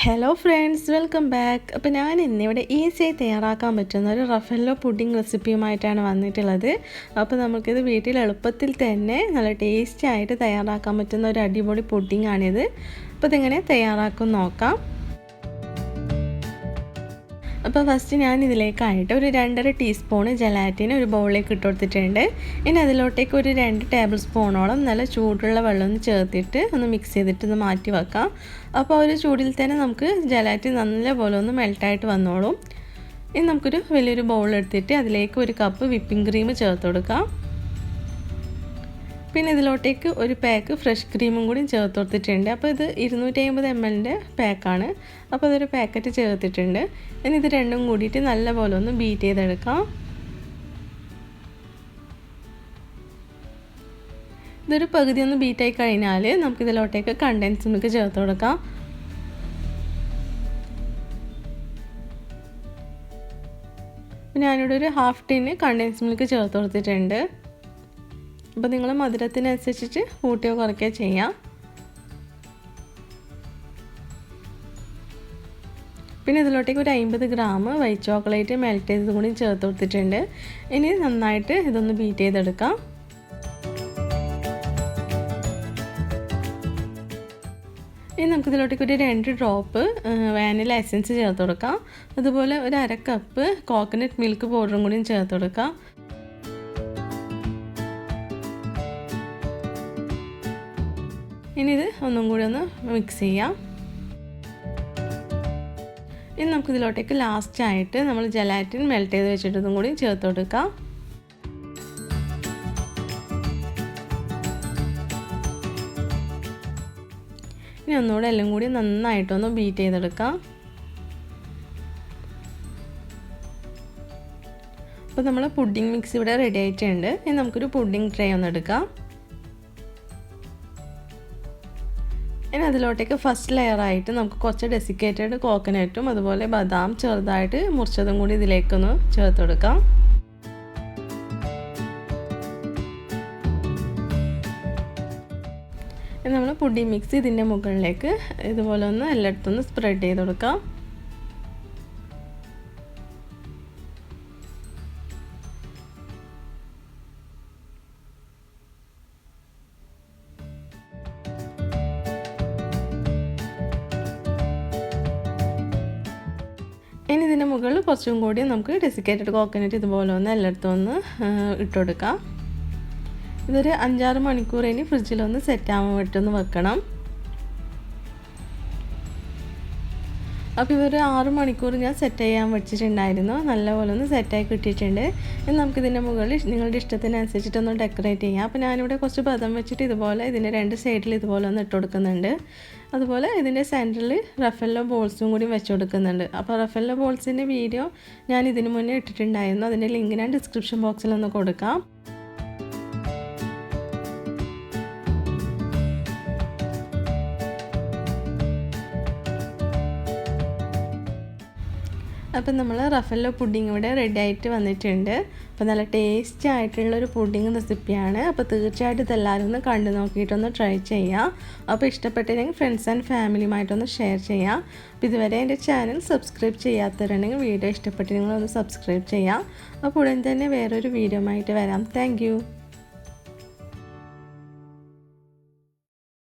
Hello friends, welcome back. അപ്പോൾ ഞാൻ ഇന്നിവിടെ ഈസിയായി തയ്യാറാക്കാൻ പറ്റുന്ന ഒരു റഫെല്ലോ പുഡിംഗ് റെസിപ്പിയുമായിട്ടാണ് വന്നിട്ടുള്ളത്. അപ്പോൾ നമുക്കിത് വീട്ടിൽ എളുപ്പത്തിൽ തന്നെ നല്ല ടേസ്റ്റി ആയിട്ട് തയ്യാറാക്കാൻ പറ്റുന്ന ഒരു അടിപൊളി പുഡിംഗാണിത്. അപ്പോൾ ഇതെങ്ങനെ തയ്യാറാക്കും നോക്കാം. അപ്പോൾ ഫസ്റ്റ് ഞാൻ ഇതിലേക്കായിട്ട് ഒരു 2.5 ടീസ്പൂൺ ജലാറ്റിൻ ഒരു ബൗളിലേക്ക് ഇട്ട് കൊടുത്തിട്ടുണ്ട്. ഇനി അതിലോട്ടേക്ക് ഒരു 2 ടേബിൾ സ്പൂണോളം നല്ല ചൂടുള്ള വെള്ളം ഒന്ന് ചേർത്തിട്ട് ഒന്ന് മിക്സ് ചെയ്തിട്ട് ഒന്ന് മാറ്റി വെക്കാം. അപ്പോൾ ഒരു ചൂടിൽ തന്നെ നമുക്ക് ജലാറ്റിൻ നല്ലപോലെ ഒന്ന് മെൽട്ടായിട്ട് വന്നോളും. ഇനി നമുക്കൊരു വലിയൊരു ബൗൾ എടുത്തിട്ട് അതിലേക്ക് ഒരു കപ്പ് വിപ്പിംഗ് ക്രീം ചേർത്ത് കൊടുക്കാം. പിന്നെ ഇതിലോട്ടേക്ക് ഒരു പാക്ക് ഫ്രഷ് ക്രീമും കൂടി ചേർത്ത് കൊടുത്തിട്ടുണ്ട്. അപ്പോൾ ഇത് 250 ml പാക്കാണ്. അപ്പോൾ അതൊരു പാക്കറ്റ് ചേർത്തിട്ടുണ്ട്. ഇനി ഇത് രണ്ടും കൂടിയിട്ട് നല്ലപോലെ ഒന്ന് ബീറ്റ് ചെയ്തെടുക്കാം. ഇതൊരു പകുതി ഒന്ന് ബീറ്റായി കഴിഞ്ഞാൽ നമുക്കിതിലോട്ടേക്ക് കണ്ടൻസ് മിൽക്ക് ചേർത്ത് കൊടുക്കാം. ഞാനിവിടെ ഒരു ഹാഫ് ടീന് കണ്ടൻസ് മിൽക്ക് ചേർത്ത് കൊടുത്തിട്ടുണ്ട്. അപ്പോൾ നിങ്ങൾ മധുരത്തിനനുസരിച്ചിട്ട് കൂട്ടിയോ കുറയ്ക്കുകയോ ചെയ്യാം. പിന്നെ ഇതിലോട്ടേക്ക് ഒരു 50 ഗ്രാം വൈറ്റ് ചോക്ലേറ്റ് മെൽറ്റ് ചെയ്തത് കൂടി ചേർത്ത് കൊടുത്തിട്ടുണ്ട്. ഇനി നന്നായിട്ട് ഇതൊന്ന് ബീറ്റ് ചെയ്തെടുക്കാം. ഇനി നമുക്കിതിലോട്ടേക്ക് ഒരു 2 ഡ്രോപ്പ് വാനില എസൻസ് ചേർത്ത് കൊടുക്കാം. അതുപോലെ ഒരു 1/2 കപ്പ് കോക്കനട്ട് മിൽക്ക് പൗഡറും കൂടി ചേർത്ത് കൊടുക്കാം. ഇനി ഇത് ഒന്നും കൂടി ഒന്ന് മിക്സ് ചെയ്യാം. ഇനി നമുക്കിതിലോട്ടേക്ക് ലാസ്റ്റായിട്ട് നമ്മൾ ജലാറ്റിൻ മെൽറ്റ് ചെയ്ത് വെച്ചിട്ടതും കൂടി ചേർത്ത് കൊടുക്കാം. ഇനി ഒന്നുകൂടെ എല്ലാം കൂടി നന്നായിട്ടൊന്ന് ബീറ്റ് ചെയ്തെടുക്കാം. അപ്പോൾ നമ്മൾ പുഡിംഗ് മിക്സ് ഇവിടെ റെഡി ആയിട്ടുണ്ട്. ഇനി നമുക്കൊരു പുഡിംഗ് ട്രേ ഒന്ന് എടുക്കാം. ഇനി അതിലോട്ടേക്ക് ഫസ്റ്റ് ലെയറായിട്ട് നമുക്ക് കുറച്ച് ഡെസിക്കേറ്റഡ് കോക്കനട്ടും അതുപോലെ ബദാം ചെറുതായിട്ട് മുറിച്ചതും കൂടി ഇതിലേക്കൊന്ന് ചേർത്ത് കൊടുക്കാം. നമ്മൾ പുഡിംഗ് മിക്സ് ഇതിൻ്റെ മുകളിലേക്ക് ഇതുപോലെ ഒന്ന് എല്ലായിടത്തും ഒന്ന് സ്പ്രെഡ് ചെയ്ത് കൊടുക്കാം. ഇനി ഇതിൻ്റെ മുകളിൽ കുറച്ചും കൂടി നമുക്ക് ഡെസിക്കേറ്റഡ് കോക്കനട്ട് ഇതുപോലെ ഒന്ന് എല്ലായിടത്തും ഒന്ന് ഇട്ട് കൊടുക്കാം. ഇതൊരു 5-6 മണിക്കൂർ ഇനി ഫ്രിഡ്ജിലൊന്ന് സെറ്റാകാൻ വേണ്ടിയിട്ടൊന്ന് വെക്കണം. അപ്പോൾ ഇതൊരു 6 മണിക്കൂർ ഞാൻ സെറ്റ് ചെയ്യാൻ വെച്ചിട്ടുണ്ടായിരുന്നു. നല്ലപോലെ ഒന്ന് സെറ്റായി കിട്ടിയിട്ടുണ്ട്. ഇനി നമുക്കിതിൻ്റെ മുകളിൽ നിങ്ങളുടെ ഇഷ്ടത്തിനനുസരിച്ചിട്ടൊന്ന് ഡെക്കറേറ്റ് ചെയ്യാം. അപ്പോൾ ഞാനിവിടെ കുറച്ച് ബദം വെച്ചിട്ട് ഇതുപോലെ ഇതിൻ്റെ 2 സൈഡിൽ ഇതുപോലെ ഒന്ന് ഇട്ട് കൊടുക്കുന്നുണ്ട്. അതുപോലെ ഇതിൻ്റെ സെൻറ്ററിൽ റഫെല്ലോ ബോൾസും കൂടി വെച്ച് കൊടുക്കുന്നുണ്ട്. അപ്പോൾ റഫെല്ലോ ബോൾസിൻ്റെ വീഡിയോ ഞാൻ ഇതിന് മുന്നേ ഇട്ടിട്ടുണ്ടായിരുന്നു. അതിൻ്റെ ലിങ്ക് ഞാൻ ഡിസ്ക്രിപ്ഷൻ ബോക്സിലൊന്ന് കൊടുക്കാം. അപ്പം നമ്മൾ റഫെല്ലോ പുഡിംഗ് ഇവിടെ റെഡി ആയിട്ട് വന്നിട്ടുണ്ട്. അപ്പോൾ നല്ല ടേസ്റ്റി ആയിട്ടുള്ളൊരു പുഡിംഗ് റെസിപ്പിയാണ്. അപ്പോൾ തീർച്ചയായിട്ടും ഇതെല്ലാവരും ഒന്ന് കണ്ടു നോക്കിയിട്ടൊന്ന് ട്രൈ ചെയ്യാം. അപ്പോൾ ഇഷ്ടപ്പെട്ടില്ലെങ്കിൽ ഫ്രണ്ട്സ് ആൻഡ് ഫാമിലിയുമായിട്ടൊന്ന് ഷെയർ ചെയ്യാം. അപ്പോൾ ഇതുവരെ എൻ്റെ ചാനൽ സബ്സ്ക്രൈബ് ചെയ്യാത്തവരുണ്ടെങ്കിൽ വീഡിയോ ഇഷ്ടപ്പെട്ട് നിങ്ങളൊന്ന് സബ്സ്ക്രൈബ് ചെയ്യാം. അപ്പോൾ ഉടൻ തന്നെ വേറൊരു വീഡിയോ ആയിട്ട് വരാം. താങ്ക്